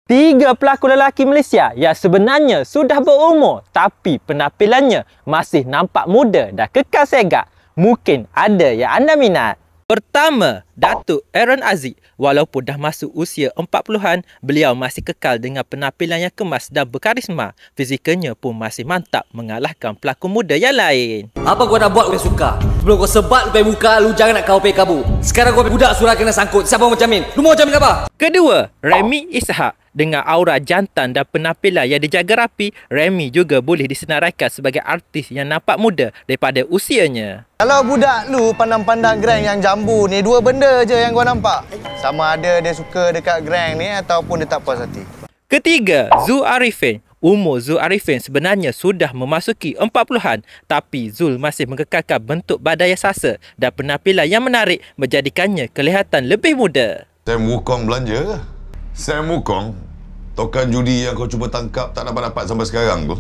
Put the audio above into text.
Tiga pelakon lelaki Malaysia yang sebenarnya sudah berumur tapi penampilannya masih nampak muda dan kekal segak. Mungkin ada yang anda minat. Pertama, Datuk Aaron Aziz. Walaupun dah masuk usia 40-an, beliau masih kekal dengan penampilan yang kemas dan berkarisma. Fizikalnya pun masih mantap mengalahkan pelakon muda yang lain. Apa kau nak buat kau suka? Sebelum kau sebat lupai muka, lu jangan nak kau pay kabur. Sekarang kau budak surah kena sangkut. Siapa mau jamin? Lu mau jamin apa? Kedua, Remy Ishak. Dengan aura jantan dan penampilan yang dijaga rapi, Remy juga boleh disenaraikan sebagai artis yang nampak muda daripada usianya. Kalau budak lu pandang-pandang Grand yang jambu ni, dua benda je yang gua nampak. Sama ada dia suka dekat Grand ni ataupun dia tak puas hati. Ketiga, Zul Arifin. Umur Zul Arifin sebenarnya sudah memasuki 40-an, tapi Zul masih mengekalkan bentuk badan yang sasa dan penampilan yang menarik menjadikannya kelihatan lebih muda. Sam Wukong belanja ke? Sam Wukong? Tokan judi yang kau cuba tangkap tak dapat sampai sekarang tu?